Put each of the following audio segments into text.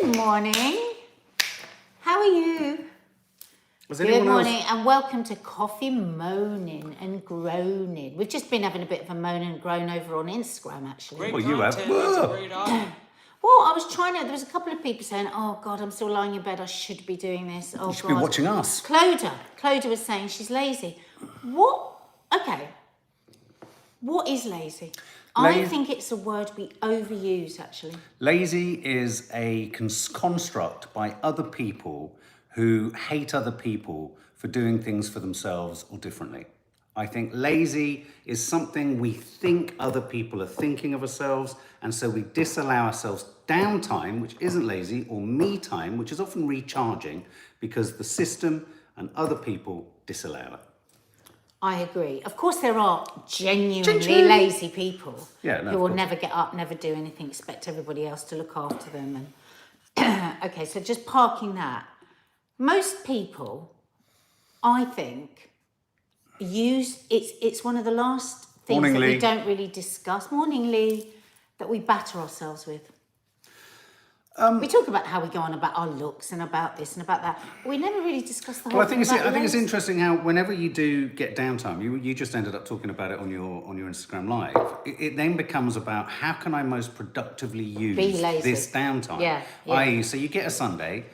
Good morning. How are you? Good morning and welcome to Coffee Moaning and Groaning. We've just been having a bit of a moan and groan over on Instagram, actually. Well, you have. Well, I was trying to, there was a couple of people saying, oh God, I'm still lying in bed, I should be doing this. Oh, You should be watching us. Clodagh was saying she's lazy. What is lazy? I think it's a word we overuse, actually. Lazy is a construct by other people who hate other people for doing things for themselves or differently. I think lazy is something we think other people are thinking of ourselves, and so we disallow ourselves downtime, which isn't lazy, or me time, which is often recharging, because the system and other people disallow it. I agree. Of course, there are genuinely lazy people who will never get up, never do anything, expect everybody else to look after them. And okay, so just parking that. Most people, I think, it's one of the last things that we don't really discuss, morningly, that we batter ourselves with. We talk about how we go on about our looks and about this and about that. But we never really discuss the whole thing. I think it's interesting how whenever you do get downtime, you just ended up talking about it on your Instagram Live. It then becomes about how can I most productively use this downtime? Yeah. I.e., so you get a Sunday.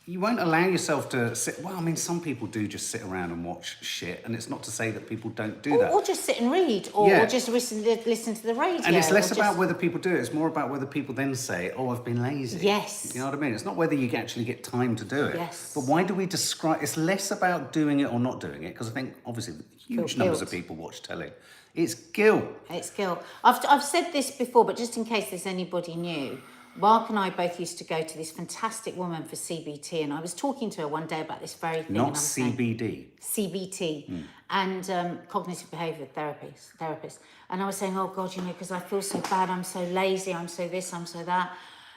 You won't allow yourself to sit. Well, I mean, some people do just sit around and watch shit, and it's not to say that people don't do that. Or just sit and read, or just listen to the radio. And it's less about whether people do it, it's more about whether people then say, oh, I've been lazy. Yes. You know what I mean? It's not whether you actually get time to do it. Yes. But why do we describe, it's less about doing it or not doing it, because I think, obviously, huge numbers of people watch telly. It's guilt. It's guilt. I've said this before, but just in case there's anybody new, Mark and I both used to go to this fantastic woman for CBT, and I was talking to her one day about this very thing. Not CBD. CBT and cognitive behaviour therapist. And I was saying, oh God, because I feel so bad, I'm so lazy, I'm so this, I'm so that.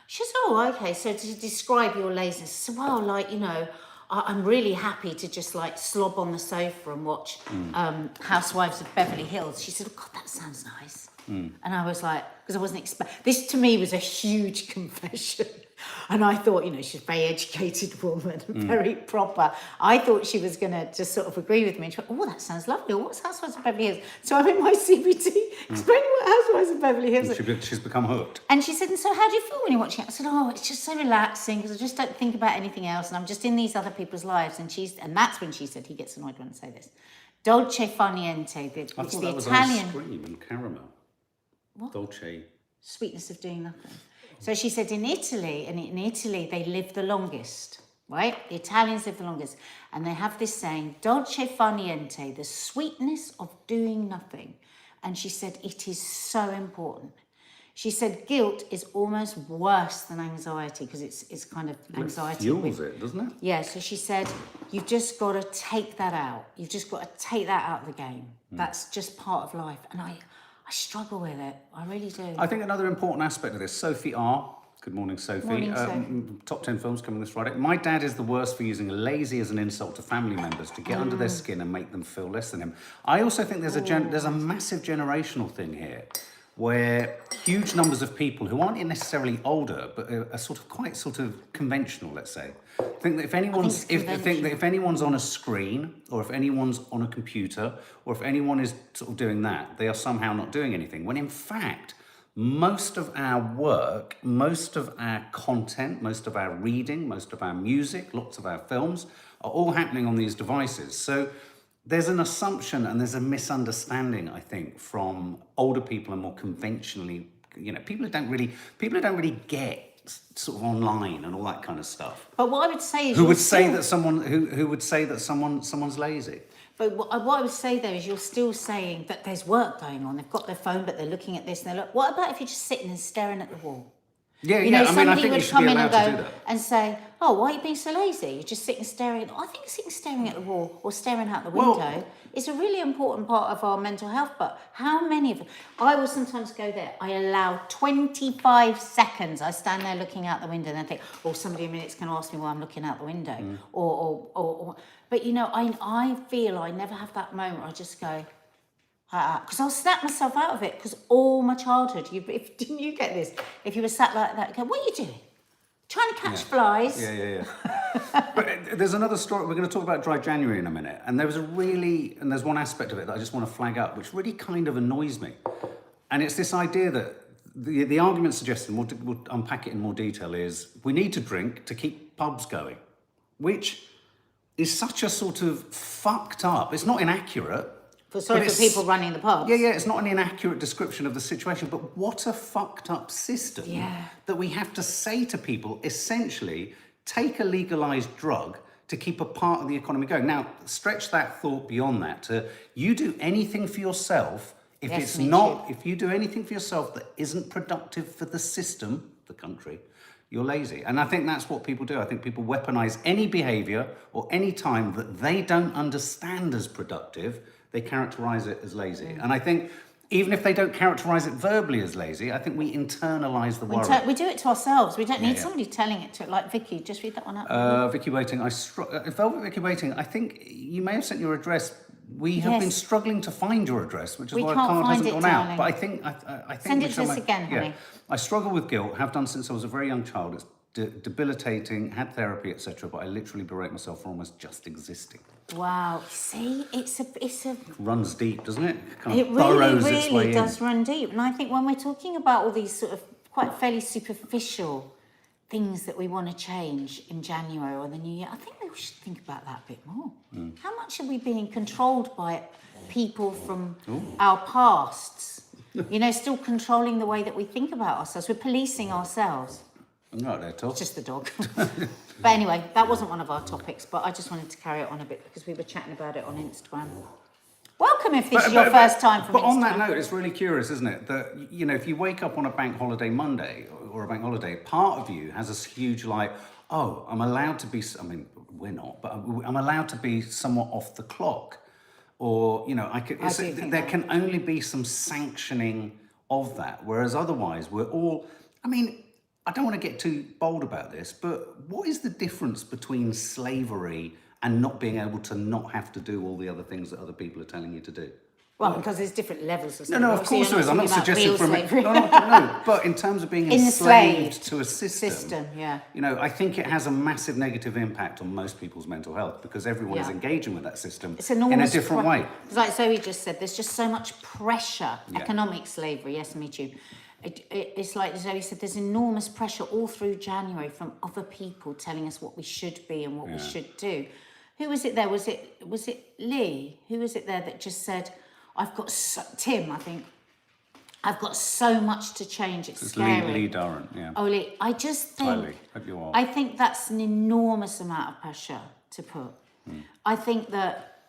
She says, oh, okay, so to describe your laziness, so, well, I'm really happy to just like slob on the sofa and watch Housewives of Beverly Hills. She said, oh God, that sounds nice. And I was like, because I wasn't expecting, this to me was a huge confession. And I thought, she's a very educated woman, very proper. I thought she was going to just sort of agree with me. And she went, oh, that sounds lovely. Or what's Housewives of Beverly Hills? So I'm in my CBT explaining what Housewives of Beverly Hills is. She's become hooked. And she said, and so how do you feel when you're watching it? I said, oh, it's just so relaxing because I just don't think about anything else. And I'm just in these other people's lives. And that's when she said, he gets annoyed when I say this. Dolce far niente, which I thought the that Italian... was ice cream and caramel. What? Dolce. Sweetness of doing nothing. So she said in Italy they live the longest, right? The Italians live the longest. And they have this saying, dolce far niente, the sweetness of doing nothing. And she said it is so important. She said guilt is almost worse than anxiety because it's kind of anxiety. It fuels it, doesn't it? Yeah, so she said, you've just got to take that out. You've just got to take that out of the game. That's just part of life. And I struggle with it. I really do. I think another important aspect of this, Sophie R. Good morning, Sophie. Morning, Sophie. Top 10 films coming this Friday. My dad is the worst for using lazy as an insult to family members to get under their skin and make them feel less than him. I also think there's a massive generational thing here where huge numbers of people who aren't necessarily older but are quite conventional, let's say, think that if anyone's on a screen or if anyone's on a computer or if anyone is sort of doing that, they are somehow not doing anything. When in fact, most of our work, most of our content, most of our reading, most of our music, lots of our films are all happening on these devices. So there's an assumption and there's a misunderstanding, I think, from older people and more conventionally, people who don't really get sort of online and all that kind of stuff. But what I would say is who would say that someone's lazy. But what I would say though is you're still saying that there's work going on. They've got their phone, but they're looking at this and they're like, what about if you're just sitting and staring at the wall? Yeah. Somebody would come in and go and say, oh, why are you being so lazy? You're just sitting staring. I think sitting staring at the wall or staring out the window is a really important part of our mental health. But how many of I will sometimes go there. I allow 25 seconds. I stand there looking out the window and I think, oh, somebody in a minute's going to ask me why I'm looking out the window. But, I feel I never have that moment where I just go, because I'll snap myself out of it because all my childhood, didn't you get this? If you were sat like that, go, what are you doing? Trying to catch flies. Yeah. But there's another story. We're going to talk about dry January in a minute. And there's one aspect of it that I just want to flag up, which really kind of annoys me. And it's this idea that the argument suggested, we'll unpack it in more detail, is we need to drink to keep pubs going, which is such a sort of fucked up. It's not inaccurate. For people running the pubs. Yeah, it's not an inaccurate description of the situation, but what a fucked up system that we have to say to people, essentially, take a legalised drug to keep a part of the economy going. Now, stretch that thought beyond that to you do anything for yourself. If you do anything for yourself that isn't productive for the system, the country, you're lazy. And I think that's what people do. I think people weaponise any behaviour or any time that they don't understand as productive, they characterise it as lazy. And I think even if they don't characterise it verbally as lazy, I think we internalise the worry. We do it to ourselves. We don't need somebody telling it to it. Like Vicky, just read that one out. Vicky Waiting, Velvet Vicky Waiting, I think you may have sent your address. We have been struggling to find your address, which is why the card hasn't gone out. But I think send it to us again, honey. I struggle with guilt, have done since I was a very young child. It's debilitating, had therapy, etc. But I literally berate myself for almost just existing. Wow, see, it's a runs deep, doesn't it? It really does run deep. And I think when we're talking about all these sort of quite fairly superficial things that we want to change in January or the new year, I think we should think about that a bit more. How much are we being controlled by people from our pasts? Still controlling the way that we think about ourselves. We're policing ourselves. Not there, Tom. It's just the dog. But anyway, that wasn't one of our topics, but I just wanted to carry it on a bit because we were chatting about it on Instagram. Welcome if this is your first time from Instagram. But on that note, it's really curious, isn't it? That, if you wake up on a bank holiday Monday or a bank holiday, part of you has this huge I'm allowed to be, we're not, but I'm allowed to be somewhat off the clock. Or, there can only be some sanctioning of that. Whereas otherwise, we're all, I don't want to get too bold about this, but what is the difference between slavery and not being able to not have to do all the other things that other people are telling you to do? Well, because there's different levels of slavery. No, of course there is. I'm not suggesting no, but in terms of being enslaved to a system, I think it has a massive negative impact on most people's mental health because everyone is engaging with that system in a different way. It's like Zoe just said, there's just so much pressure, economic slavery, yes, me too. It's like Zoe said, there's enormous pressure all through January from other people telling us what we should be and what we should do. Who was it there? Was it Lee? Who was it there that just said, Tim, I think, I've got so much to change, it's scary. Lee Durrant, Oh, Lee, I just think, hi, Lee. Hope you're well. I think that's an enormous amount of pressure to put. I think that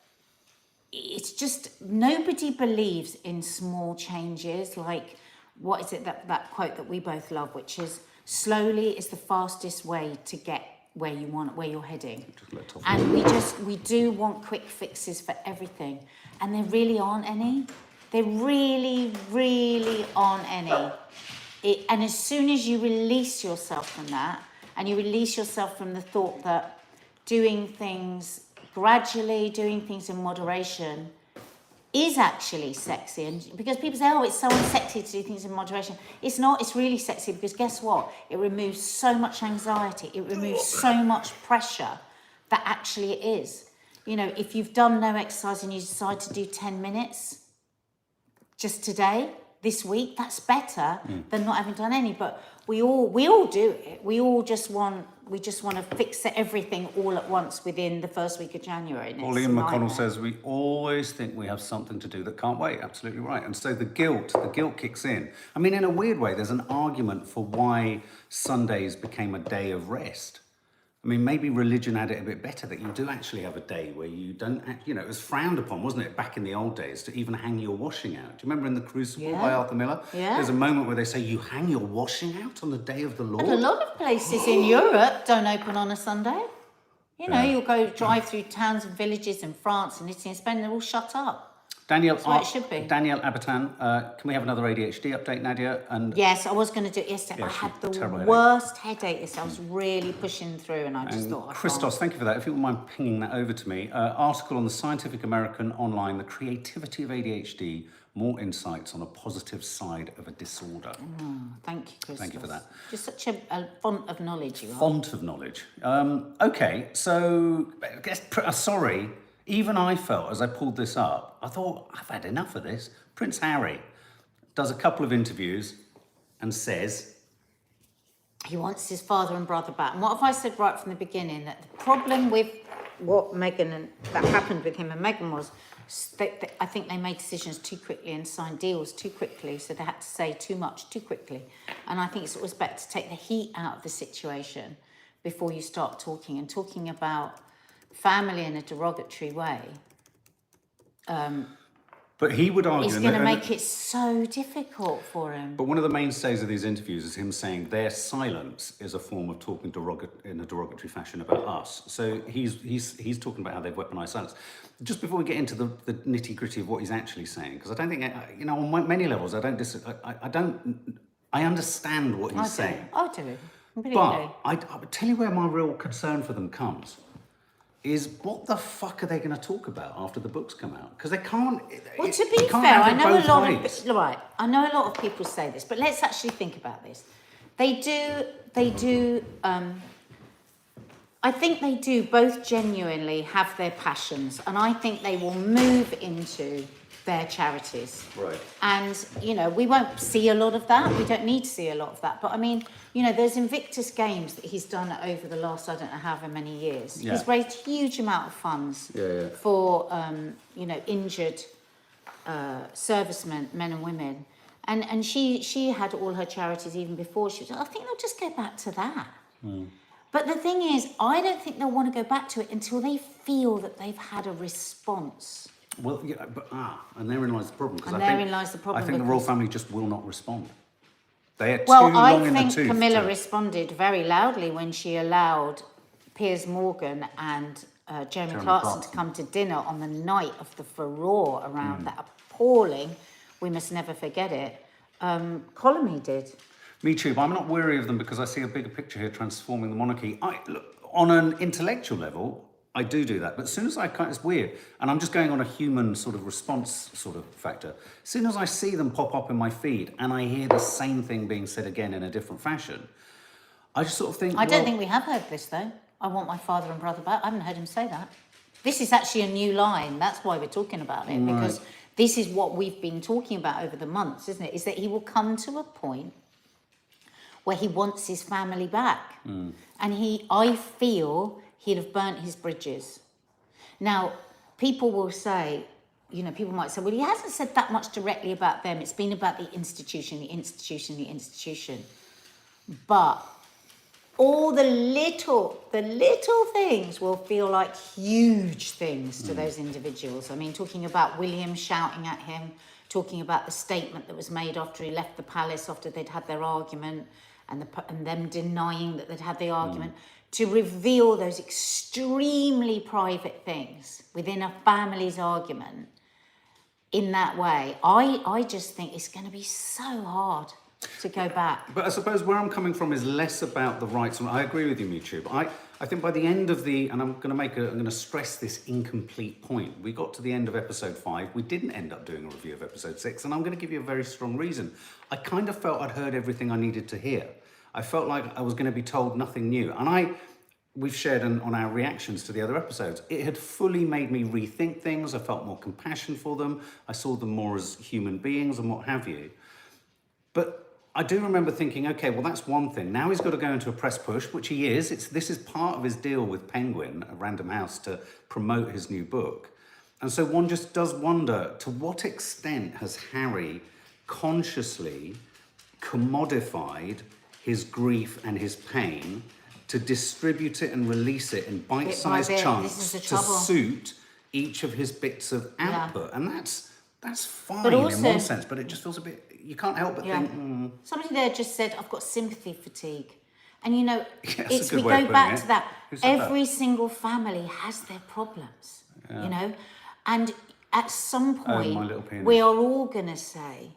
it's just, nobody believes in small changes like, what is it, that quote that we both love, which is slowly is the fastest way to get where you're heading. And we do want quick fixes for everything. And there really aren't any. There really, really aren't any. And as soon as you release yourself from that, and you release yourself from the thought that doing things gradually, doing things in moderation, is actually sexy, and because people say, it's so unsexy to do things in moderation. It's not, it's really sexy because guess what? It removes so much anxiety, it removes so much pressure that actually it is. If you've done no exercise and you decide to do 10 minutes just today, this week, that's better than not having done any. But we all do it. We just want to fix everything all at once within the first week of January. Pauline McConnell says we always think we have something to do that can't wait. Absolutely right. And so the guilt kicks in. In a weird way, there's an argument for why Sundays became a day of rest. Maybe religion had it a bit better that you do actually have a day where you don't, it was frowned upon, wasn't it, back in the old days to even hang your washing out. Do you remember in The Crucible by Arthur Miller? Yeah. There's a moment where they say you hang your washing out on the day of the Lord. And a lot of places in Europe don't open on a Sunday. You'll go drive through towns and villages in France and Italy and Spain, they're all shut up. Danielle, that's what it should be. Danielle Abatan, can we have another ADHD update, Nadia? Yes, I was going to do it yesterday. I had the worst headache yesterday. I was really pushing through and I just thought... Christos, thank you for that. If you wouldn't mind pinging that over to me. Article on the Scientific American online, The Creativity of ADHD, more insights on a positive side of a disorder. Oh, thank you, Christoph. Thank you for that. Just such a font of knowledge you are. Font of knowledge. Okay, so I guess, sorry, even I felt as I pulled this up, I thought, I've had enough of this. Prince Harry does a couple of interviews and says, he wants his father and brother back. And what have I said right from the beginning? That the problem with what that happened with him and Meghan was I think they made decisions too quickly and signed deals too quickly, so they had to say too much too quickly. And I think it's always better to take the heat out of the situation before you start talking about family in a derogatory way. but he would argue... It's going to make it so difficult for him. But one of the mainstays of these interviews is him saying their silence is a form of talking in a derogatory fashion about us. So he's talking about how they've weaponized silence. Just before we get into the nitty gritty of what he's actually saying, because I don't think, on many levels, I understand what he's saying. I do. But I would tell you where my real concern for them comes. Is what the fuck are they going to talk about after the books come out? Because they can't. Well, to be fair, I know a lot of people say this, but let's actually think about this. They do. I think they do both genuinely have their passions, and I think they will move into their charities. Right. And, we won't see a lot of that. We don't need to see a lot of that. But, I mean, there's Invictus Games that he's done over the last, I don't know, however many years. Yeah. He's raised a huge amount of funds for, injured servicemen, men and women. And she had all her charities even before she was... I think they'll just go back to that. Mm. But the thing is, I don't think they'll want to go back to it until they feel that they've had a response. Well, and therein lies the problem. I think the royal family just will not respond. They are too long in the tooth. I think Camilla responded very loudly when she allowed Piers Morgan and Jeremy Clarkson to come to dinner on the night of the furore around that appalling, we must never forget it, column he did. Me too, but I'm not weary of them because I see a bigger picture here transforming the monarchy. On an intellectual level, I do that, but as soon as it's weird, and I'm just going on a human sort of response sort of factor. As soon as I see them pop up in my feed and I hear the same thing being said again in a different fashion, I just sort of think... I don't think we have heard this, though. I want my father and brother back. I haven't heard him say that. This is actually a new line. That's why we're talking about it, because this is what we've been talking about over the months, isn't it? Is that he will come to a point where he wants his family back. Mm. And I feel... he'd have burnt his bridges. Now, people will say, people might say, well, he hasn't said that much directly about them. It's been about the institution. But all the little things will feel like huge things to those individuals. I mean, talking about William shouting at him, talking about the statement that was made after he left the palace, after they'd had their argument, and them denying that they'd had the argument. To reveal those extremely private things within a family's argument in that way, I just think it's going to be so hard to go back. But I suppose where I'm coming from is less about the rights. I agree with you, Michu. I think by the end of and I'm going to stress this incomplete point. We got to the end of episode 5. We didn't end up doing a review of episode 6, and I'm going to give you a very strong reason. I kind of felt I'd heard everything I needed to hear. I felt like I was going to be told nothing new. And we've shared on our reactions to the other episodes, it had fully made me rethink things. I felt more compassion for them. I saw them more as human beings and what have you. But I do remember thinking, okay, well, that's one thing. Now he's got to go into a press push, which he is. This is part of his deal with Penguin, a Random House, to promote his new book. And so one just does wonder, to what extent has Harry consciously commodified his grief and his pain to distribute it and release it in bite-sized chunks to suit each of his bits of output? Yeah. And that's fine in one sense, but it just feels a bit... You can't help but think... Somebody there just said, I've got sympathy fatigue. And, we go back to that. Every single family has their problems, And at some point, we are all going to say...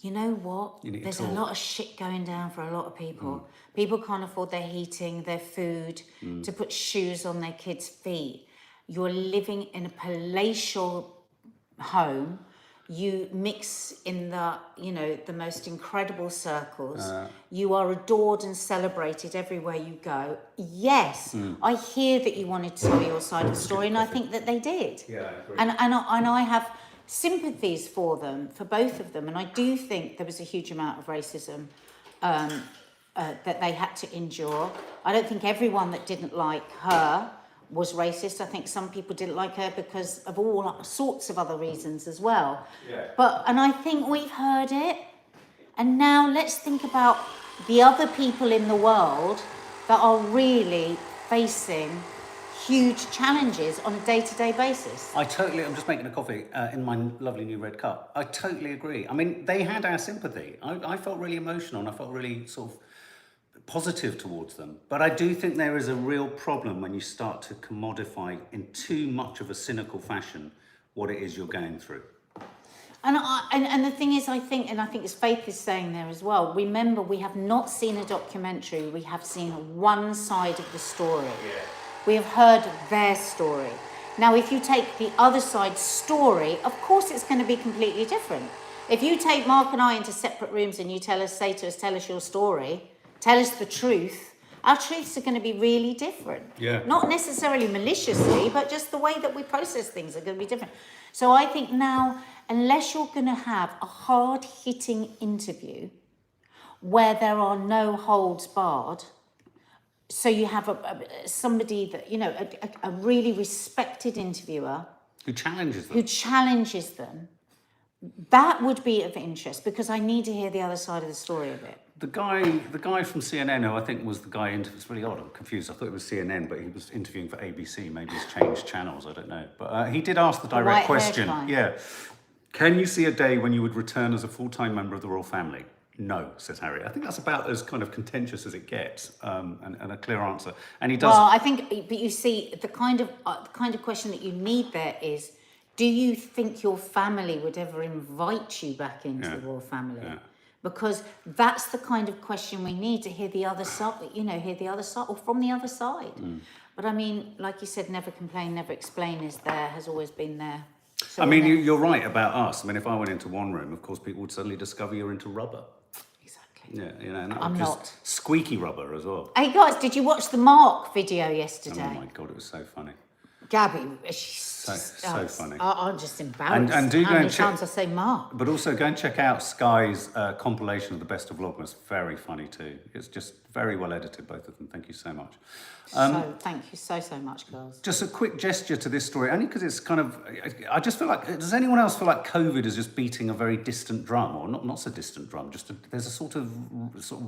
You know what? There's a lot of shit going down for a lot of people. People can't afford their heating, their food, to put shoes on their kids' feet. You're living in a palatial home. You mix in the most incredible circles. You are adored and celebrated everywhere you go. Yes, I hear that you wanted to tell your side of the story, and I think that they did. Yeah, I agree. And I have sympathies for them, for both of them, and I do think there was a huge amount of racism that they had to endure. I don't think everyone that didn't like her was racist. I think some people didn't like her because of all sorts of other reasons as well. Yeah. And I think we've heard it. And now let's think about the other people in the world that are really facing huge challenges on a day-to-day basis. I'm just making a coffee in my lovely new red cup. I totally agree. I mean, they had our sympathy. I felt really emotional and I felt really sort of positive towards them. But I do think there is a real problem when you start to commodify in too much of a cynical fashion what it is you're going through. And the thing is, I think as Faith is saying there as well, remember, we have not seen a documentary, we have seen one side of the story. Yeah. We have heard their story. Now, if you take the other side's story, of course it's going to be completely different. If you take Mark and I into separate rooms and you tell us your story, tell us the truth, our truths are going to be really different. Yeah. Not necessarily maliciously, but just the way that we process things are going to be different. So I think now, unless you're going to have a hard-hitting interview where there are no holds barred, so you have somebody that, a really respected interviewer Who challenges them. That would be of interest, because I need to hear the other side of the story of it. The guy from CNN, who I think was the guy, it's really odd, I'm confused. I thought it was CNN, but he was interviewing for ABC. Maybe he's changed channels, I don't know. But he did ask the direct question. Guy. Yeah. Can you see a day when you would return as a full-time member of the royal family? No, says Harry. I think that's about as kind of contentious as it gets, and a clear answer. And he does. Well, I think, but you see, the kind of question that you need there is, do you think your family would ever invite you back into the royal family? Yeah. Because that's the kind of question we need to hear the other side, or from the other side. But I mean, like you said, never complain, never explain has always been there. So I mean, you're right about us. I mean, if I went into one room, of course, people would suddenly discover you're into rubber. Exactly. Yeah, and I'm not. Squeaky rubber as well. Hey guys, did you watch the Mark video yesterday? Oh my God, it was so funny. Gabby, she's so funny. I'm just embarrassed. And do How go many and check. times I say Mark? But also go and check out Sky's compilation of the best of Vlogmas. Very funny too. It's just very well edited, both of them. Thank you so much. So thank you so much, girls. Just a quick gesture to this story, only because it's kind of, I just feel like, does anyone else feel like COVID is just beating a very distant drum, or not so distant drum, there's a sort of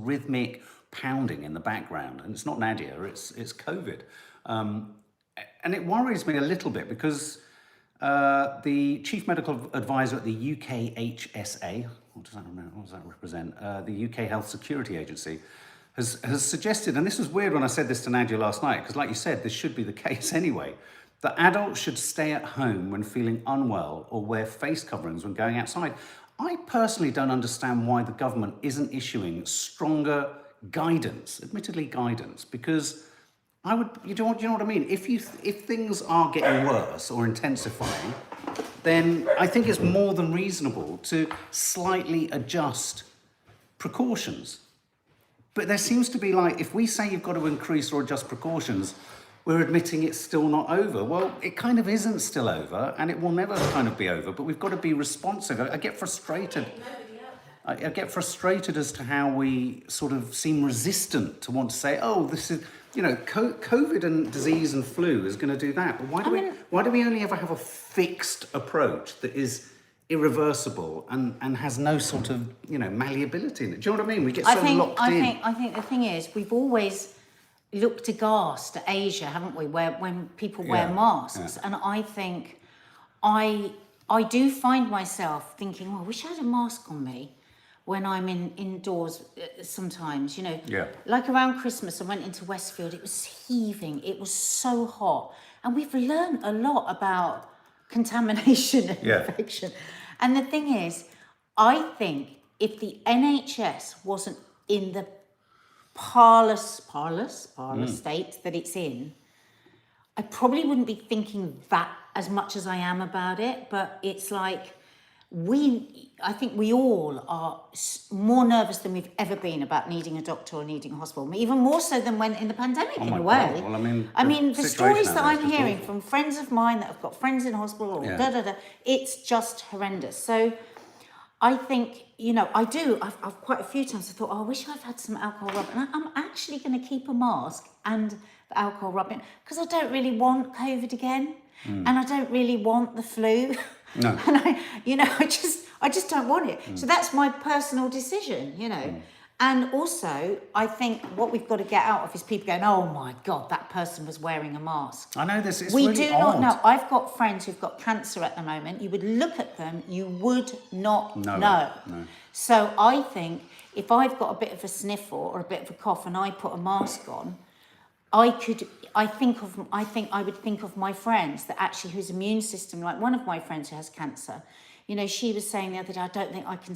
rhythmic pounding in the background, and it's not Nadia, it's COVID. And it worries me a little bit because the chief medical advisor at the UKHSA, what does that represent? The UK Health Security Agency has suggested, and this was weird when I said this to Nadia last night, because like you said, this should be the case anyway, that adults should stay at home when feeling unwell or wear face coverings when going outside. I personally don't understand why the government isn't issuing stronger guidance, admittedly guidance, because you know what I mean? If things are getting worse or intensifying, then I think it's more than reasonable to slightly adjust precautions. But there seems to be if we say you've got to increase or adjust precautions, we're admitting it's still not over. Well, it kind of isn't still over, and it will never kind of be over, but we've got to be responsive. I get frustrated. I get frustrated as to how we sort of seem resistant to want to say, oh, this is, COVID and disease and flu is going to do that. But why do we only ever have a fixed approach that is irreversible and has no sort of, malleability in it? Do you know what I mean? We get locked in. I think the thing is, we've always looked aghast at Asia, haven't we? When people wear masks. Yeah. And I think I do find myself thinking, I wish I had a mask on me when I'm indoors sometimes, Yeah. Like around Christmas, I went into Westfield, it was heaving, it was so hot. And we've learned a lot about contamination and infection. And the thing is, I think if the NHS wasn't in the parlous state that it's in, I probably wouldn't be thinking that as much as I am about it. But it's like, I think we all are more nervous than we've ever been about needing a doctor or needing a hospital, even more so than when in the pandemic, in a way. God. Well, I mean, the stories that I'm hearing awful. from friends of mine that have got friends in hospital, or it's just horrendous. So I think, I've quite a few times I thought, I wish I'd had some alcohol rubbing. And I'm actually going to keep a mask and the alcohol rubbing because I don't really want COVID again. And I don't really want the flu. No. And I just don't want it. So that's my personal decision, And also, I think what we've got to get out of is people going, oh my God, that person was wearing a mask. I know this is We really do odd. not know. I've got friends who've got cancer at the moment. You would look at them, you would not know. No. So I think if I've got a bit of a sniffle or a bit of a cough and I put a mask on, I would think of my friends that actually whose immune system, like one of my friends who has cancer, she was saying the other day, I don't think I can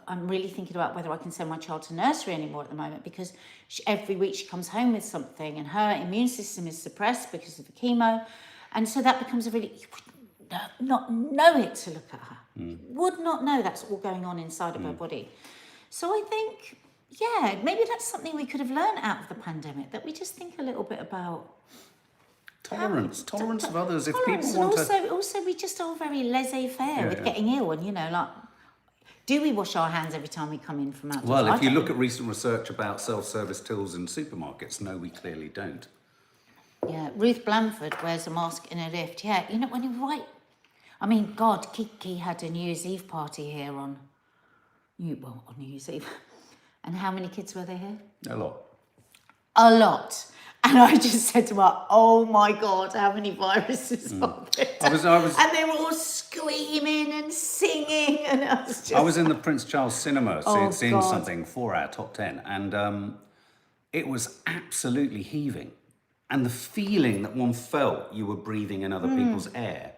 I'm really thinking about whether I can send my child to nursery anymore at the moment because every week she comes home with something and her immune system is suppressed because of the chemo. And so that becomes you would not know it to look at her. You would not know that's all going on inside of her body. So I think, maybe that's something we could have learned out of the pandemic, that we just think a little bit about tolerance of others. If tolerance, people want and also we just are very laissez-faire with getting ill, and do we wash our hands every time we come in from outdoors? Well, if you look at recent research about self-service tills in supermarkets, no, we clearly don't. Yeah, Ruth Blanford wears a mask in a lift. Yeah, when you're right. I mean, God, Kiki had a New Year's Eve party here on New Year's Eve. And how many kids were there here? A lot. And I just said to her, oh my God, how many viruses are there? And they were all screaming and singing. And I was in the Prince Charles Cinema seeing something for our top 10. And it was absolutely heaving. And the feeling that one felt you were breathing in other people's air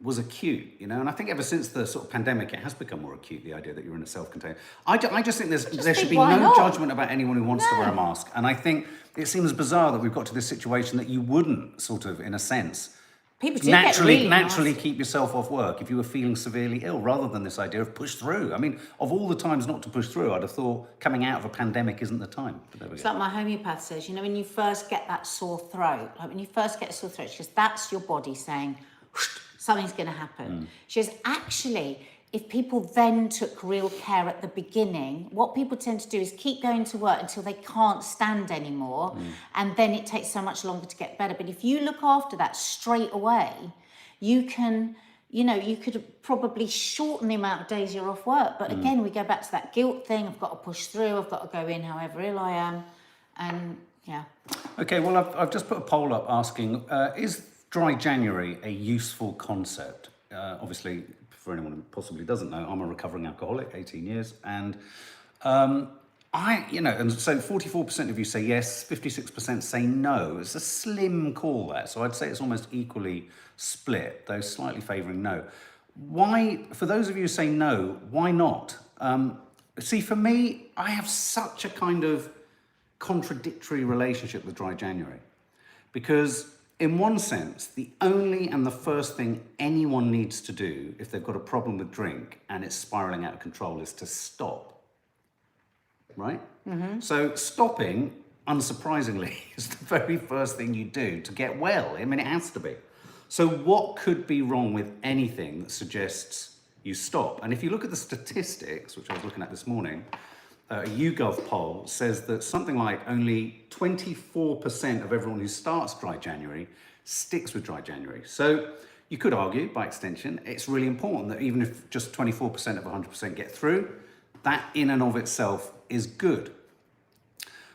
was acute, and I think ever since the sort of pandemic, it has become more acute, the idea that you're in a self-contained. I just think there should be no judgment about anyone who wants to wear a mask. And I think it seems bizarre that we've got to this situation that you wouldn't sort of, in a sense, people do naturally keep yourself off work if you were feeling severely ill, rather than this idea of push through. I mean, of all the times not to push through, I'd have thought coming out of a pandemic isn't the time. But there we go. It's like my homeopath says, when you first get that sore throat, because that's your body saying, something's going to happen. She says, actually, if people then took real care at the beginning, what people tend to do is keep going to work until they can't stand anymore, and then it takes so much longer to get better. But if you look after that straight away, you can, you could probably shorten the amount of days you're off work. But again, we go back to that guilt thing. I've got to push through. I've got to go in however ill I am. And Okay, well, I've just put a poll up asking, is dry January a useful concept? Obviously, for anyone who possibly doesn't know, I'm a recovering alcoholic, 18 years, and and so 44% of you say yes, 56% say no. It's a slim call there, so I'd say it's almost equally split, though slightly favouring no. Why, for those of you who say no, why not? See, for me, I have such a kind of contradictory relationship with dry January, because in one sense, the only and the first thing anyone needs to do if they've got a problem with drink and it's spiralling out of control is to stop, right? So stopping, unsurprisingly, is the very first thing you do to get well. I mean, it has to be. So what could be wrong with anything that suggests you stop? And if you look at the statistics, which I was looking at this morning, a YouGov poll says that something like only 24% of everyone who starts dry January sticks with dry January. So you could argue, by extension, it's really important that even if just 24% of 100% get through, that in and of itself is good.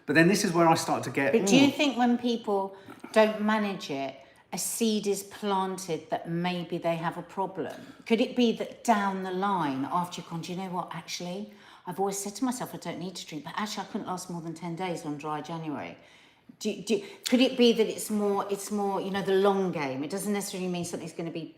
But then this is where I start to get... But do you think when people don't manage it, a seed is planted that maybe they have a problem? Could it be that down the line, after you've gone, do you know what, actually... I've always said to myself, I don't need to drink, but actually I couldn't last more than 10 days on dry January. Could it be that it's more, the long game? It doesn't necessarily mean something's going to be,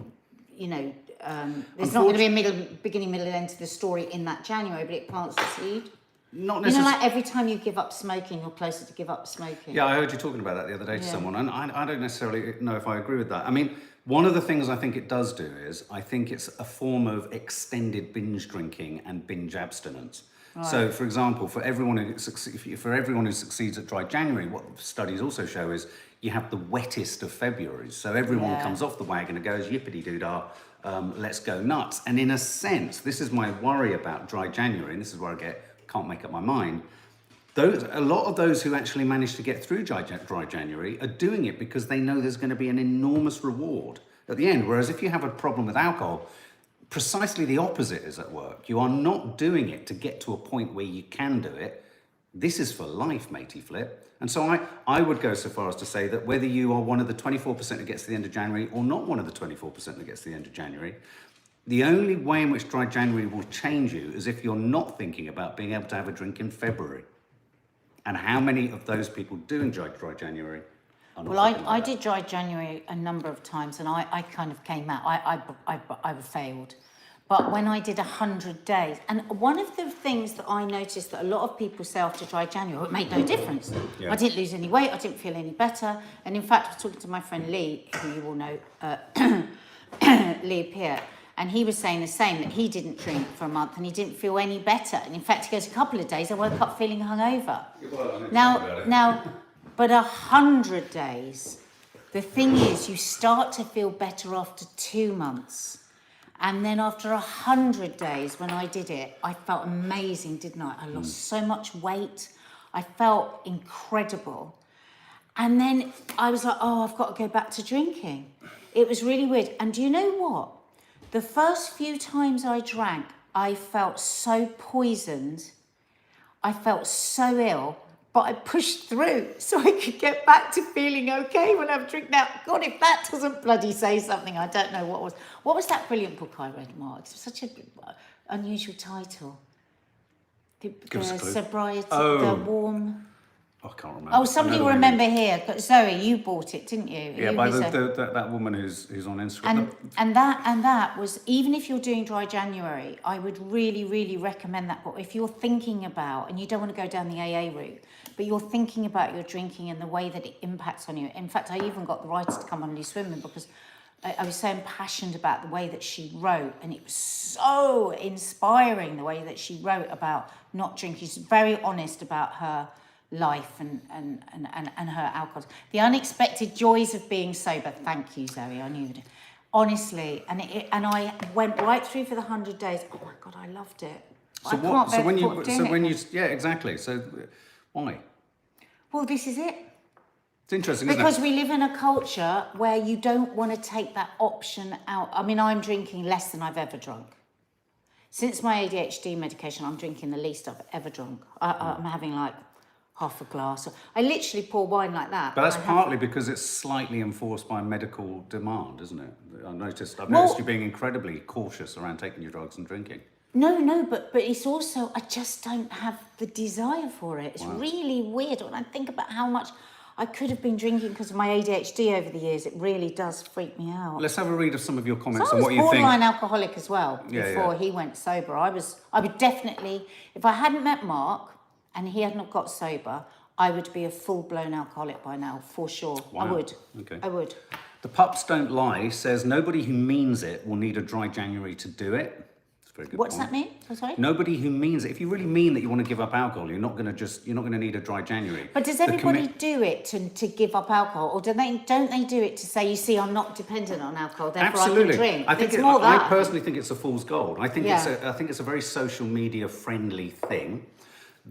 there's not going to be a beginning, middle, end to the story in that January, but it plants the seed. not You know, necessarily. like every time you give up smoking, you're closer to give up smoking. Yeah, I heard you talking about that the other day to Yeah. someone, and I don't necessarily know if I agree with that. I mean, one of the things I think it does do is I think it's a form of extended binge drinking and binge abstinence. So, for example, for everyone who succeeds at dry January, what studies also show is you have the wettest of Februaries. So everyone Yeah. comes off the wagon and goes, yippity doo dah, let's go nuts. And in a sense, this is my worry about dry January, and this is where I can't make up my mind. A lot of those who actually manage to get through dry January are doing it because they know there's going to be an enormous reward at the end. Whereas if you have a problem with alcohol, precisely the opposite is at work. You are not doing it to get to a point where you can do it. This is for life, matey flip. And so I would go so far as to say that whether you are one of the 24% that gets to the end of January or not one of the 24% that gets to the end of January, the only way in which dry January will change you is if you're not thinking about being able to have a drink in February. And how many of those people doing dry January are not Well, thinking about I that? did dry January a number of times, and I kind of came out. I failed. But when I did 100 days, and one of the things that I noticed that a lot of people say after dry January, it made no difference. Yeah. I didn't lose any weight, I didn't feel any better. And in fact, I was talking to my friend Lee, who you all know, Lee Peart, and he was saying the same, that he didn't drink for a month and he didn't feel any better. And in fact, he goes, a couple of days, I woke up feeling hungover. Now, but 100 days, the thing is, you start to feel better after 2 months. And then after 100 days, when I did it, I felt amazing, didn't I? I lost so much weight. I felt incredible. And then I was like, oh, I've got to go back to drinking. It was really weird. And do you know what? The first few times I drank, I felt so poisoned. I felt so ill, but I pushed through so I could get back to feeling okay when I've drink now. God, if that doesn't bloody say something, I don't know what was. What was that brilliant book I read, Mark? It's such an unusual title. The us a clue. sobriety, Oh. the warm. I can't remember. Oh, somebody I know will the one you remember here. Zoe, you bought it, didn't you? Yeah, You by said- that woman who's on Instagram. and that was, even if you're doing dry January, I would really, really recommend that book. If you're thinking about, and you don't want to go down the AA route, but you're thinking about your drinking and the way that it impacts on you. In fact, I even got the writer to come on Loose Women because I was so impassioned about the way that she wrote, and it was so inspiring the way that she wrote about not drinking. She's very honest about her life and her alcohol. The unexpected joys of being sober. Thank you, Zoe. I knew it. Honestly, and I went right through for the 100 days. Oh my God, I loved it. Yeah, exactly. So why? Well, this is it. It's interesting, Because isn't it? we live in a culture where you don't want to take that option out. I mean, I'm drinking less than I've ever drunk. Since my ADHD medication, I'm drinking the least I've ever drunk. I'm having like half a glass. I literally pour wine like that. But that's and I have- partly because it's slightly enforced by medical demand, isn't it? I've noticed Well- you being incredibly cautious around taking your drugs and drinking. No, but it's also, I just don't have the desire for it. It's Wow. really weird when I think about how much I could have been drinking because of my ADHD over the years. It really does freak me out. Let's have a read of some of your comments So I on was what you think. borderline alcoholic as well Yeah, before yeah. he went sober. I would definitely, if I hadn't met Mark and he had not got sober, I would be a full-blown alcoholic by now, for sure. I Wow. would. Okay. I would. The Pups Don't Lie says nobody who means it will need a dry January to do it. It's a very good What's point. that mean? Oh, sorry? Nobody who means it. If you really mean that you want to give up alcohol, you're not going to need a dry January. But does The everybody commi- do it to give up alcohol, or don't they do it to say, you see, I'm not dependent on alcohol, therefore Absolutely. I can drink? I think it's more that. I personally think it's a fool's gold. I think Yeah. I think it's a very social media friendly thing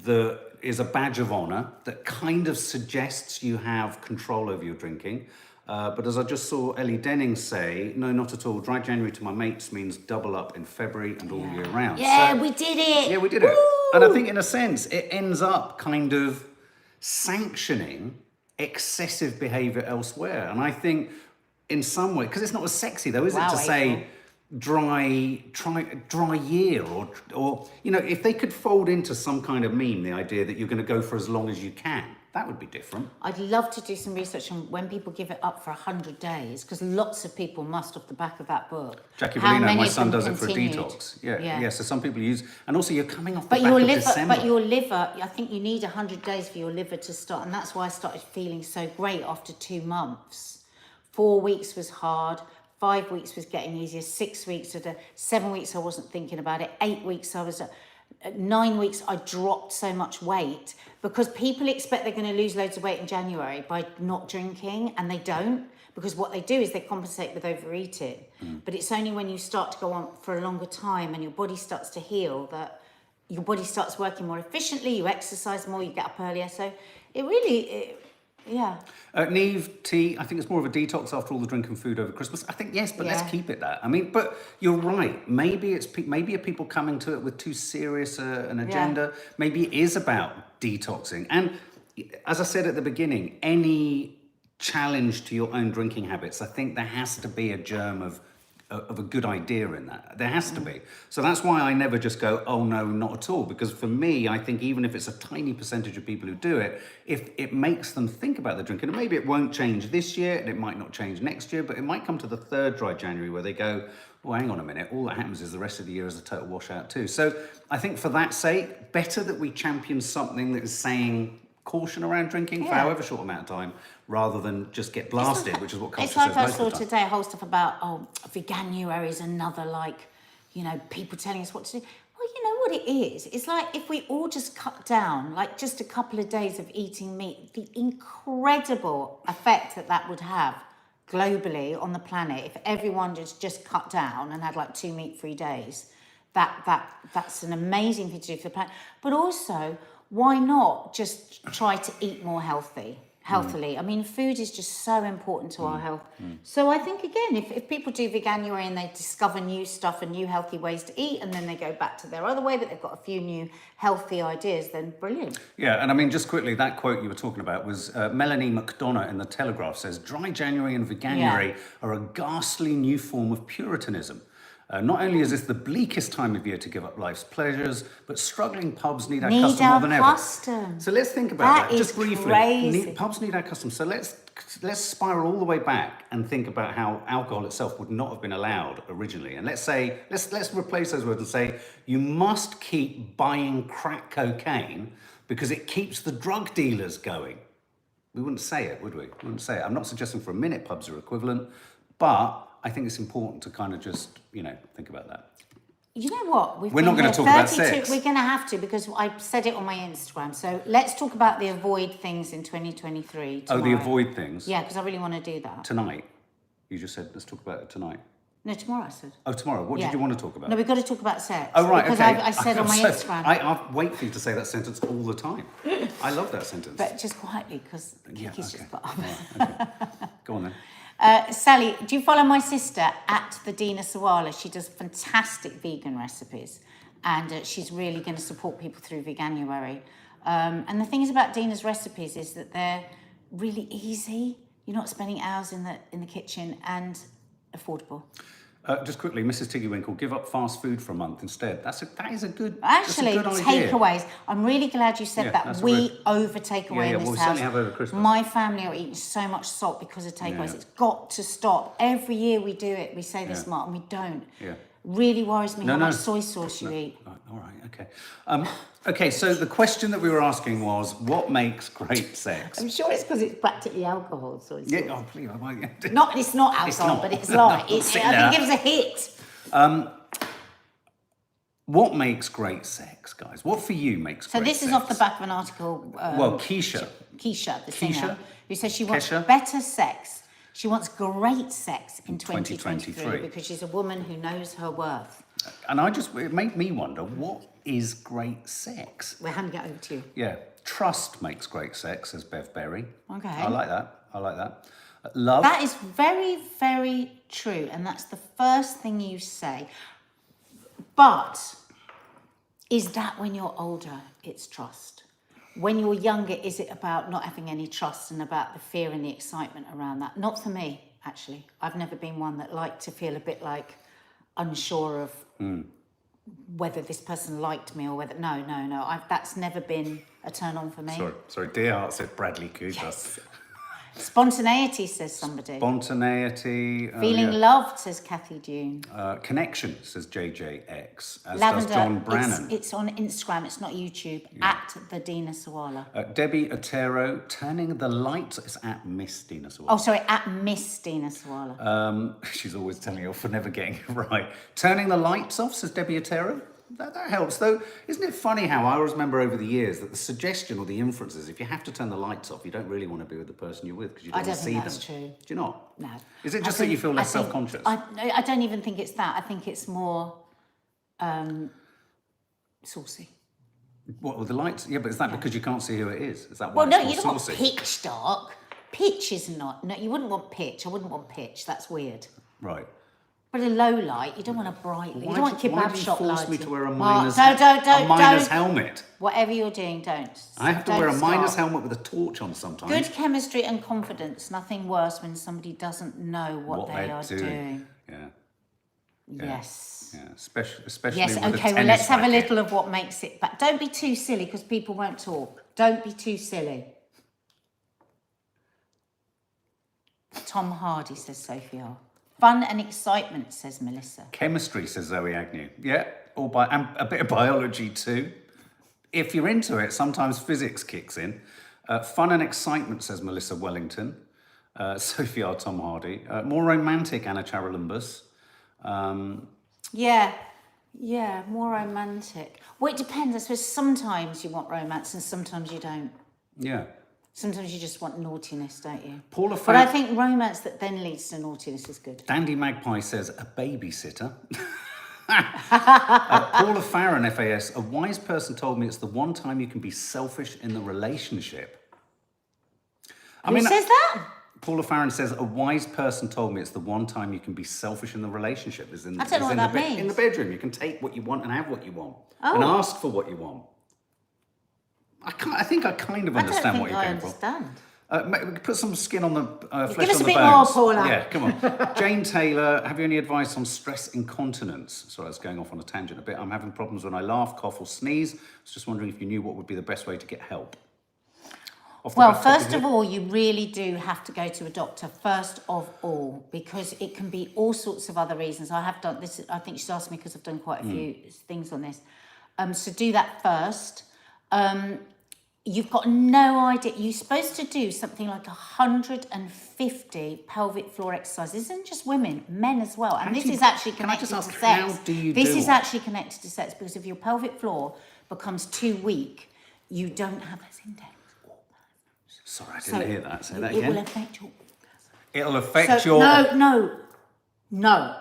that is a badge of honor that kind of suggests you have control over your drinking. But as I just saw Ellie Denning say, no, not at all. Dry January to my mates means double up in February and all year round. Yeah, So- we did it. Yeah, we did it. And I think in a sense, it ends up kind of sanctioning excessive behavior elsewhere. And I think in some way, because it's not as sexy though, is Wow, it, to say April. dry year or, you know, if they could fold into some kind of meme, the idea that you're going to go for as long as you can. That would be different. I'd love to do some research on when people give it up for 100 days, because lots of people must off the back of that book. Jackie How Bellino, many my of son, them does it for a continued? detox. Yeah. So some people use, and also you're coming off the But back your of liver, December. but your liver, I think you need 100 days for your liver to start, and that's why I started feeling so great after 2 months. 4 weeks was hard. 5 weeks was getting easier. 6 weeks, 7 weeks I wasn't thinking about it. 8 weeks I was. At 9 weeks I dropped so much weight, because people expect they're going to lose loads of weight in January by not drinking, and they don't, because what they do is they compensate with overeating. But it's only when you start to go on for a longer time and your body starts to heal that your body starts working more efficiently, you exercise more, you get up earlier. So it really, yeah. Neve, tea, I think it's more of a detox after all the drink and food over Christmas. I think, yes, but let's Yeah. keep it that. I mean, but you're right. Maybe maybe are people coming to it with too serious an agenda. Maybe it is about detoxing. And as I said at the beginning, any challenge to your own drinking habits, I think there has to be a germ of a good idea in that. There has to be. So that's why I never just go, oh no, not at all. Because for me, I think even if it's a tiny percentage of people who do it, if it makes them think about the drinking, and maybe it won't change this year, and it might not change next year, but it might come to the third dry January where they go, well, hang on a minute, all that happens is the rest of the year is a total washout too. So I think for that sake, better that we champion something that is saying caution around drinking for however short amount of time, rather than just get blasted, which is what culture It's like says I most saw of the time. today a whole stuff about, Veganuary is another, people telling us what to do. Well, you know what it is? It's like if we all just cut down, like just a couple of days of eating meat, the incredible effect that would have globally on the planet, if everyone just cut down and had like 2 meat-free days, that's an amazing thing to do for the planet. But also, why not just try to eat more healthily? I mean, food is just so important to our health. So I think, again, if people do Veganuary and they discover new stuff and new healthy ways to eat, and then they go back to their other way, but they've got a few new healthy ideas, then brilliant. Yeah, and I mean, just quickly, that quote you were talking about was Melanie McDonough in The Telegraph says, dry January and Veganuary are a ghastly new form of Puritanism. Not only is this the bleakest time of year to give up life's pleasures, but struggling pubs need our custom more than ever. So let's think about that just briefly. Crazy. Pubs need our custom. So let's spiral all the way back and think about how alcohol itself would not have been allowed originally. And let's replace those words and say you must keep buying crack cocaine because it keeps the drug dealers going. We wouldn't say it, would we? We wouldn't say it. I'm not suggesting for a minute pubs are equivalent, but I think it's important to kind of just, think about that. You know what? We're not going to talk about sex. We're going to have to, because I said it on my Instagram. So let's talk about the avoid things in 2023 tomorrow. Oh, the avoid things? Yeah, because I really want to do that. Tonight? You just said, let's talk about it tonight. No, tomorrow I said. Oh, tomorrow. What did you want to talk about? No, we've got to talk about sex. Oh, right, because okay. I said on my Instagram. I wait for you to say that sentence all the time. I love that sentence. But just quietly, because Kiki's just got up. Right, okay. Go on then. Sally, do you follow my sister at the Dina Sawalha? She does fantastic vegan recipes, and she's really going to support people through Veganuary. And the things about Dina's recipes is that they're really easy. You're not spending hours in the kitchen, and affordable. Just quickly, Mrs. Tiggywinkle, give up fast food for a month instead. That is a good. Actually, that's a good idea. takeaways. I'm really glad you said that. We over takeaway in this we house. certainly have over Christmas. My family are eating so much salt because of takeaways. Yeah. It's got to stop. Every year we do it. We say this, Mark, and we don't. Yeah. Really worries me how much soy sauce you eat. All right, okay. Okay, so the question that we were asking was, what makes great sex? I'm sure it's because it's practically alcohol, soy sauce. Yeah, oh, please. It's not alcohol, It's not. but it's like, I Sit think there. it gives a hit. What makes great sex, guys? What for you makes So great this sex? is off the back of an article. Keisha, the singer, who says she wants Kesha? better sex. She wants great sex in 2023 2023. because she's a woman who knows her worth. And it made me wonder, what is great sex? We're handing it over to you. Yeah, trust makes great sex, says Bev Berry. Okay. I like that. Love. That is very, very true. And that's the first thing you say. But is that when you're older, it's trust? When you're younger, is it about not having any trust and about the fear and the excitement around that? Not for me, actually. I've never been one that liked to feel a bit like unsure of whether this person liked me or whether no. That's never been a turn on for me. Sorry. Dear Heart said Bradley Cooper. Yes. Spontaneity, says somebody. Spontaneity. Feeling loved, says Kathy Dune. Connection, says JJX, as Lavender, does John Brannan. It's on Instagram, it's not YouTube, at the Dina Sawalha. Debbie Otero, turning the lights. It's at Miss Dina Sawalha. Oh, sorry, at Miss Dina Sawalha. She's always telling you off for never getting it right. Turning the lights off, says Debbie Otero. That helps, though. Isn't it funny how I always remember over the years that the suggestion or the inference is if you have to turn the lights off, you don't really want to be with the person you're with because you don't want to see them. I don't think that's true. Do you not? No. Is it just that you feel less self-conscious? I don't even think it's that. I think it's more saucy. What, with the lights? Yeah, but is that because you can't see who it is? Is that why Well, no, it's you more don't saucy? want pitch dark. Pitch is not. No, you wouldn't want pitch. I wouldn't want pitch. That's weird. Right. But a low light, you don't want a bright light. You don't want kebab shop lighting. Why do you force me to wear a Mark, miner's helmet? Whatever you're doing, don't. I have to wear a miner's helmet with a torch on sometimes. Good chemistry and confidence. Nothing worse when somebody doesn't know what they are doing. Yeah. Yes. Yeah, especially Yes, with a okay, well, tennis let's have a racket. little of what makes it. But don't be too silly because people won't talk. Don't be too silly. Tom Hardy, says Sophia. Fun and excitement, says Melissa. Chemistry, says Zoe Agnew. Yeah, and a bit of biology too. If you're into it, sometimes physics kicks in. Fun and excitement, says Melissa Wellington. Sophie R. Tom Hardy. More romantic, Anna Charolumbus. Yeah, more romantic. Well, it depends. I suppose sometimes you want romance and sometimes you don't. Yeah. Sometimes you just want naughtiness, don't you? Paula But I think romance that then leads to naughtiness is good. Dandy Magpie says a babysitter. Paula Farron, FAS, a wise person told me it's the one time you can be selfish in the relationship. Who says that? Paula Farron says a wise person told me it's the one time you can be selfish in the relationship. I don't know what that means. In the bedroom, you can take what you want and have what you want. And ask for what you want. I think I kind of understand what you're going for. Put some skin on the flesh Give us on a the bit bones. more, Paula. Yeah, come on. Jane Taylor, have you any advice on stress incontinence? Sorry, I was going off on a tangent a bit. I'm having problems when I laugh, cough or sneeze. I was just wondering if you knew what would be the best way to get help. Well, first of all, you really do have to go to a doctor, first of all, because it can be all sorts of other reasons. I have done this, I think she's asked me because I've done quite a few things on this. So do that first. You've got no idea. You're supposed to do something like 150 pelvic floor exercises. This isn't just women, men as well. And this is actually connected to sex. How do you This do is it? actually connected to sex because if your pelvic floor becomes too weak, you don't have as index. Sorry, I didn't hear that. Say that It will again. affect your... It'll affect your... No.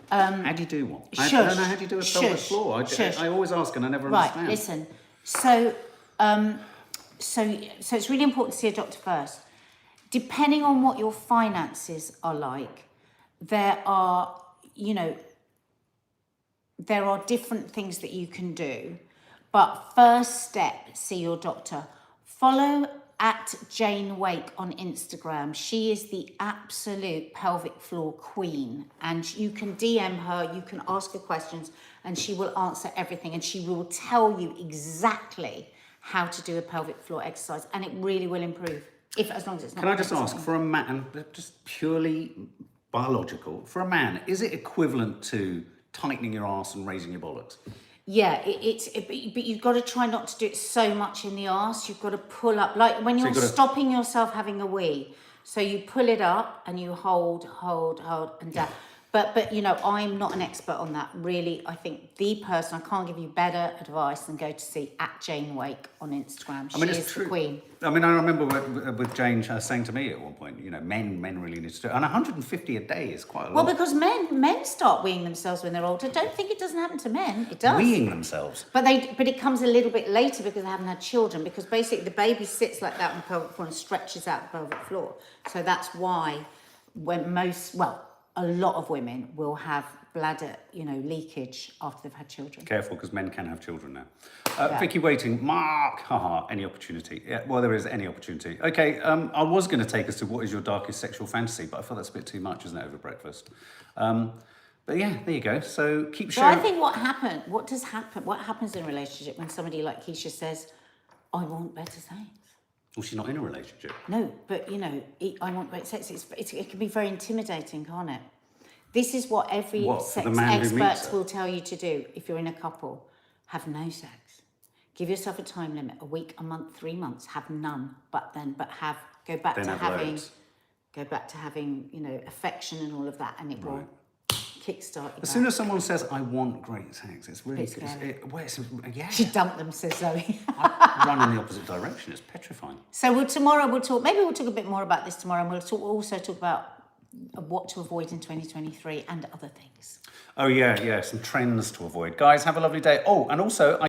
How do you do one? I don't know how do you do a pelvic floor. I always ask and I never understand. Right, listen. So it's really important to see a doctor first. Depending on what your finances are like, there are different things that you can do. But first step, see your doctor. Follow at Jane Wake on Instagram. She is the absolute pelvic floor queen. And you can DM her, you can ask her questions, and she will answer everything. And she will tell you exactly how to do a pelvic floor exercise. And it really will improve, as long as it's not... Can I just ask, for a man, just purely biological, for a man, is it equivalent to tightening your arse and raising your bollocks? Yeah, but you've got to try not to do it so much in the arse. You've got to pull up, like when you're stopping yourself having a wee. So you pull it up and you hold and down. But I'm not an expert on that. Really, I think the person, I can't give you better advice than go to see at Jane Wake on Instagram. She is the queen. I mean, I remember with Jane saying to me at one point, men really need to do it. And 150 a day is quite a lot. Well, because men start weeing themselves when they're older. Don't think it doesn't happen to men. It does. Weeing themselves? But it comes a little bit later because they haven't had children. Because basically the baby sits like that on the pelvic floor and stretches out the pelvic floor. So that's why a lot of women will have bladder, leakage after they've had children. Careful, because men can have children now. Vicky Waiting, Mark, any opportunity. Yeah, well, there is any opportunity. Okay, I was going to take us to what is your darkest sexual fantasy, but I feel that's a bit too much, isn't it, over breakfast? But yeah, there you go. So keep So sharing. I think what happens in a relationship when somebody like Keisha says, I want better sex. Well, she's not in a relationship. No, but I want better sex. It can be very intimidating, can't it? This is what every What, for sex the man who meets expert her? will tell you to do if you're in a couple. Have no sex. Give yourself a time limit, a week, a month, 3 months. Have none, go back Then to have having, loads. affection and all of that, and it will kickstart you. As soon as someone says, I want great sex, it's really It's scary. yeah. She dumped them, says Zoe. I run in the opposite direction. It's petrifying. So tomorrow we'll talk. Maybe we'll talk a bit more about this tomorrow, and we'll also talk about what to avoid in 2023 and other things. Oh yeah, some trends to avoid. Guys, have a lovely day. Oh, and also